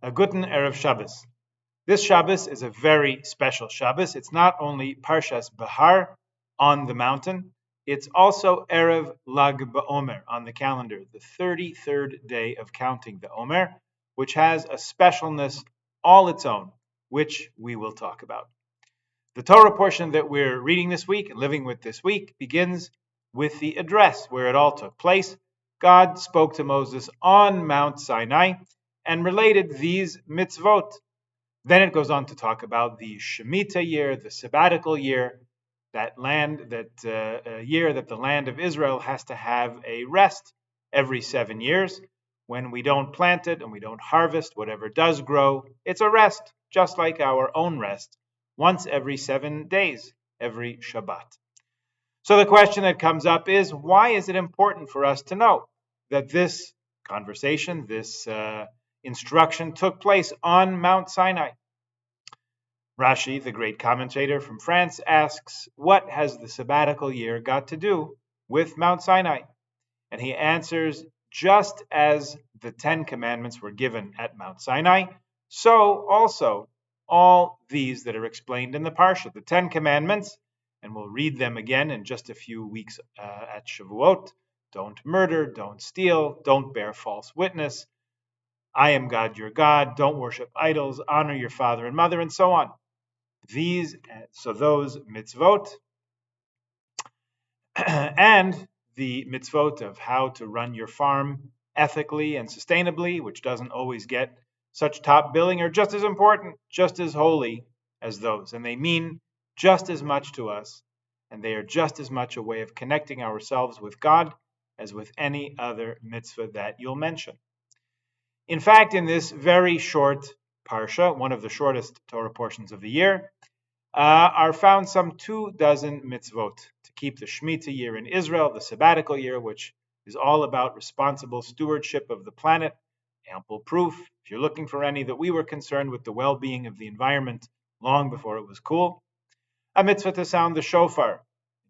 A guten Erev Shabbos. This Shabbos is a very special Shabbos. It's not only Parshas Behar on the mountain, it's also Erev Lag BaOmer on the calendar, the 33rd day of counting the Omer, which has a specialness all its own, which we will talk about. The Torah portion that we're reading this week and living with this week begins with the address where it all took place. God spoke to Moses on Mount Sinai and related these mitzvot. Then it goes on to talk about the Shemitah year, the sabbatical year, that year that the land of Israel has to have a rest every 7 years. When we don't plant it and we don't harvest whatever does grow, it's a rest, just like our own rest, once every 7 days, every Shabbat. So the question that comes up is, why is it important for us to know that this conversation, this instruction took place on Mount Sinai? Rashi, the great commentator from France, asks, what has the sabbatical year got to do with Mount Sinai? And he answers, just as the 10 commandments were given at Mount Sinai, so also all these that are explained in the Parsha, the 10 commandments, and we'll read them again in just a few weeks at Shavuot. Don't murder, don't steal, don't bear false witness, I am God your God, don't worship idols, honor your father and mother, and so on. Those mitzvot and the mitzvot of how to run your farm ethically and sustainably, which doesn't always get such top billing, are just as important, just as holy as those. And they mean just as much to us, and they are just as much a way of connecting ourselves with God as with any other mitzvah that you'll mention. In fact, in this very short parsha, one of the shortest Torah portions of the year, are found some 24 mitzvot to keep the Shemitah year in Israel, the sabbatical year, which is all about responsible stewardship of the planet. Ample proof, if you're looking for any, that we were concerned with the well-being of the environment long before it was cool. A mitzvah to sound the shofar,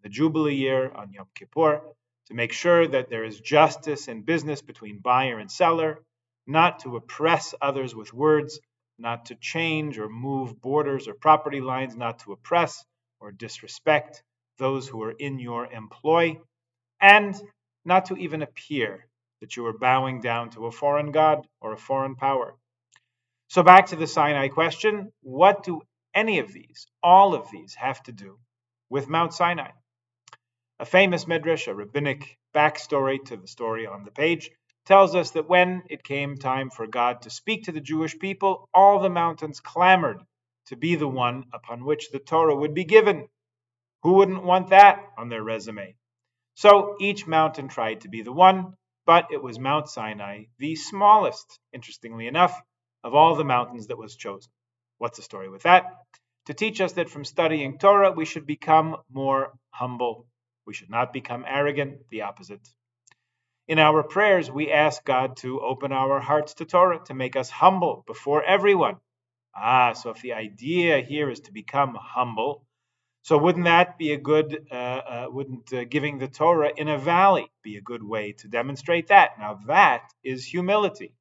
the Jubilee year on Yom Kippur, to make sure that there is justice in business between buyer and seller, not to oppress others with words, not to change or move borders or property lines, not to oppress or disrespect those who are in your employ, and not to even appear that you are bowing down to a foreign god or a foreign power. So back to the Sinai question, what do any of these, all of these, have to do with Mount Sinai? A famous midrash, a rabbinic backstory to the story on the page, tells us that when it came time for God to speak to the Jewish people, all the mountains clamored to be the one upon which the Torah would be given. Who wouldn't want that on their resume? So each mountain tried to be the one, but it was Mount Sinai, the smallest, interestingly enough, of all the mountains that was chosen. What's the story with that? To teach us that from studying Torah, we should become more humble. We should not become arrogant, the opposite. In our prayers, we ask God to open our hearts to Torah, to make us humble before everyone. So if the idea here is to become humble, so wouldn't that be a good, giving the Torah in a valley be a good way to demonstrate that? Now that is humility.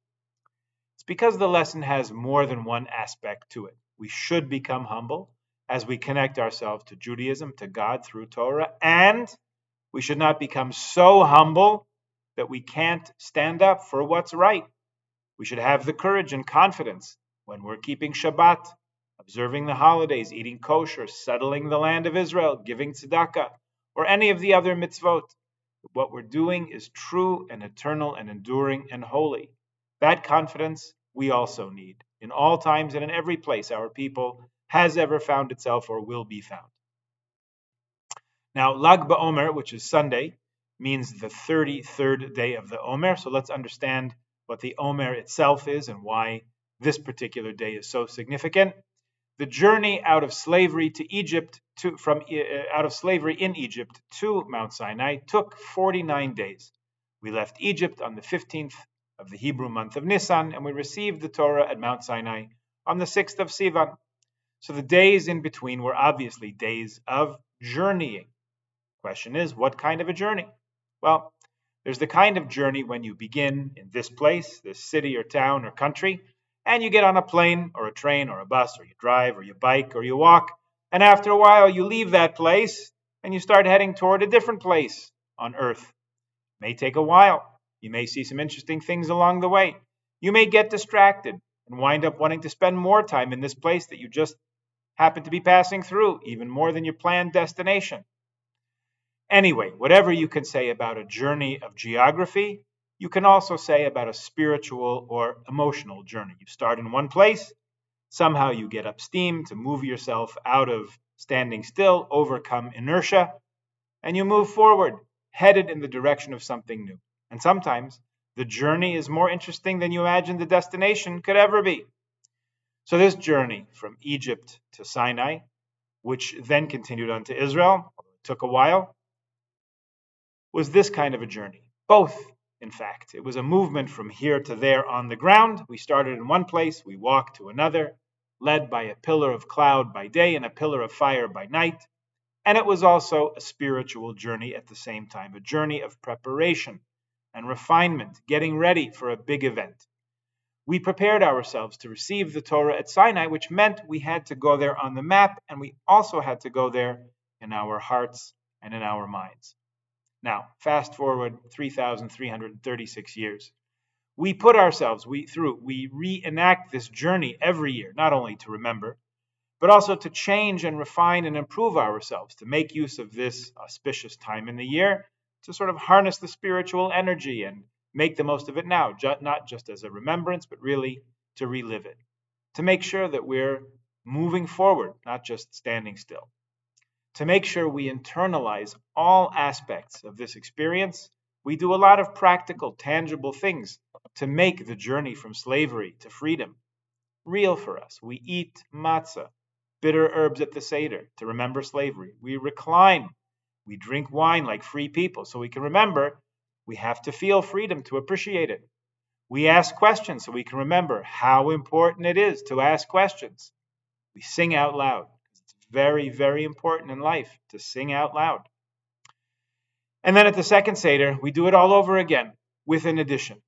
It's because the lesson has more than one aspect to it. We should become humble as we connect ourselves to Judaism, to God through Torah, and we should not become so humble that we can't stand up for what's right. We should have the courage and confidence when we're keeping Shabbat, observing the holidays, eating kosher, settling the land of Israel, giving tzedakah, or any of the other mitzvot. What we're doing is true and eternal and enduring and holy. That confidence we also need in all times and in every place our people has ever found itself or will be found. Now, Lag BaOmer, which is Sunday, means the 33rd day of the Omer. So let's understand what the Omer itself is and why this particular day is so significant. The journey out of slavery to Egypt, out of slavery in Egypt to Mount Sinai took 49 days. We left Egypt on the 15th of the Hebrew month of Nisan, and we received the Torah at Mount Sinai on the 6th of Sivan. So the days in between were obviously days of journeying. Question is, what kind of a journey? Well, there's the kind of journey when you begin in this place, this city or town or country, and you get on a plane or a train or a bus, or you drive or you bike or you walk, and after a while you leave that place and you start heading toward a different place on Earth. It may take a while. You may see some interesting things along the way. You may get distracted and wind up wanting to spend more time in this place that you just happen to be passing through, even more than your planned destination. Anyway, whatever you can say about a journey of geography, you can also say about a spiritual or emotional journey. You start in one place, somehow you get up steam to move yourself out of standing still, overcome inertia, and you move forward, headed in the direction of something new. And sometimes the journey is more interesting than you imagine the destination could ever be. So this journey from Egypt to Sinai, which then continued on to Israel, it took a while, was this kind of a journey. Both, in fact. It was a movement from here to there on the ground. We started in one place, we walked to another, led by a pillar of cloud by day and a pillar of fire by night. And it was also a spiritual journey at the same time, a journey of preparation and refinement, getting ready for a big event. We prepared ourselves to receive the Torah at Sinai, which meant we had to go there on the map, and we also had to go there in our hearts and in our minds. Now, fast forward 3,336 years. We put ourselves through, we reenact this journey every year, not only to remember, but also to change and refine and improve ourselves, to make use of this auspicious time in the year, to sort of harness the spiritual energy and make the most of it now, not just as a remembrance, but really to relive it, to make sure that we're moving forward, not just standing still. To make sure we internalize all aspects of this experience, we do a lot of practical, tangible things to make the journey from slavery to freedom real for us. We eat matzah, bitter herbs at the Seder, to remember slavery. We recline. We drink wine like free people, so we can remember we have to feel freedom to appreciate it. We ask questions so we can remember how important it is to ask questions. We sing out loud. It's very, very important in life to sing out loud. And then at the second Seder, we do it all over again with an addition.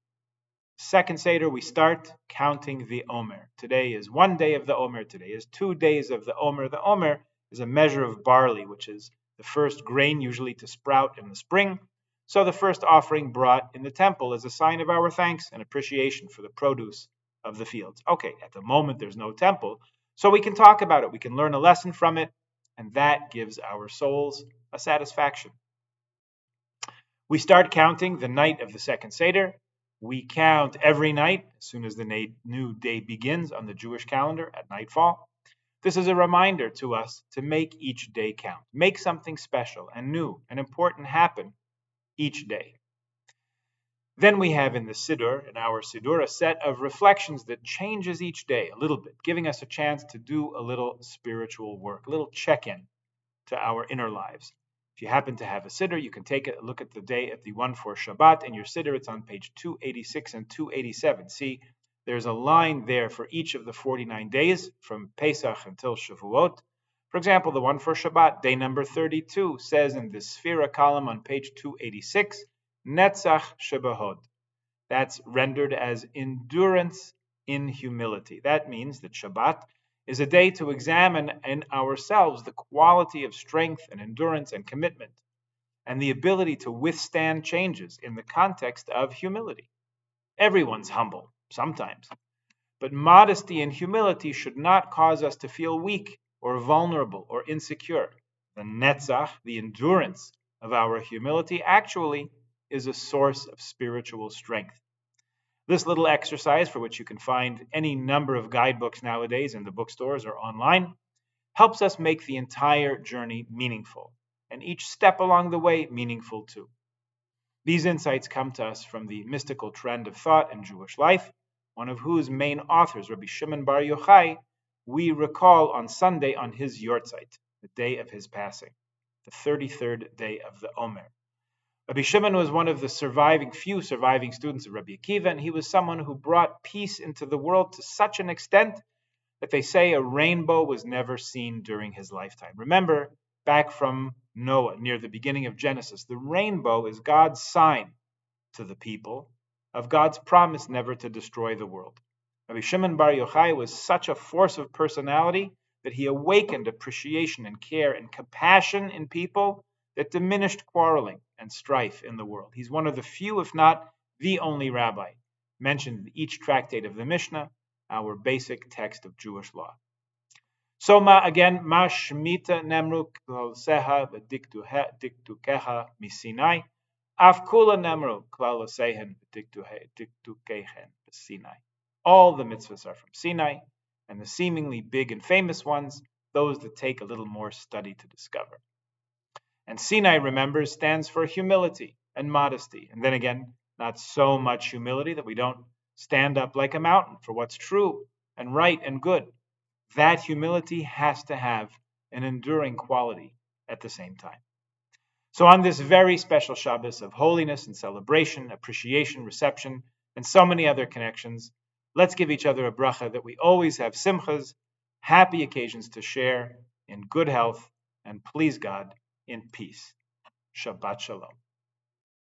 Second Seder, we start counting the Omer. Today is one day of the Omer. Today is 2 days of the Omer. The Omer is a measure of barley, which is the first grain usually to sprout in the spring. So the first offering brought in the temple is a sign of our thanks and appreciation for the produce of the fields. Okay, at the moment there's no temple, so we can talk about it. We can learn a lesson from it, and that gives our souls a satisfaction. We start counting the night of the second Seder. We count every night as soon as the new day begins on the Jewish calendar at nightfall. This is a reminder to us to make each day count. Make something special and new and important happen each day. Then we have in our Siddur, a set of reflections that changes each day a little bit, giving us a chance to do a little spiritual work, a little check-in to our inner lives. If you happen to have a Siddur, you can take a look at the one for Shabbat in your Siddur. It's on page 286 and 287. See, there's a line there for each of the 49 days from Pesach until Shavuot. For example, the one for Shabbat, day number 32, says in the Sphira column on page 286, Netzach Shebahod. That's rendered as endurance in humility. That means that Shabbat is a day to examine in ourselves the quality of strength and endurance and commitment, and the ability to withstand changes in the context of humility. Everyone's humble, sometimes, but modesty and humility should not cause us to feel weak or vulnerable or insecure. The netzach, the endurance of our humility, actually is a source of spiritual strength. This little exercise, for which you can find any number of guidebooks nowadays in the bookstores or online, helps us make the entire journey meaningful, and each step along the way meaningful too. These insights come to us from the mystical trend of thought in Jewish life, one of whose main authors, Rabbi Shimon Bar Yochai, we recall on Sunday on his Yortzeit, the day of his passing, the 33rd day of the Omer. Rabbi Shimon was one of the few surviving students of Rabbi Akiva, and he was someone who brought peace into the world to such an extent that they say a rainbow was never seen during his lifetime. Remember, back from Noah, near the beginning of Genesis, the rainbow is God's sign to the people of God's promise never to destroy the world. Rabbi Shimon Bar Yochai was such a force of personality that he awakened appreciation and care and compassion in people that diminished quarreling and strife in the world. He's one of the few, if not the only rabbi mentioned in each tractate of the Mishnah, our basic text of Jewish law. So ma shmita nemru klaloseha v'diktukeha misinai, af kula nemru klalosehen v'diktukehen Sinai. All the mitzvahs are from Sinai, and the seemingly big and famous ones, those that take a little more study to discover. And Sinai, remember, stands for humility and modesty. And then again, not so much humility that we don't stand up like a mountain for what's true and right and good. That humility has to have an enduring quality at the same time. So on this very special Shabbos of holiness and celebration, appreciation, reception, and so many other connections, let's give each other a bracha that we always have simchas, happy occasions to share in good health and please God in peace. Shabbat Shalom.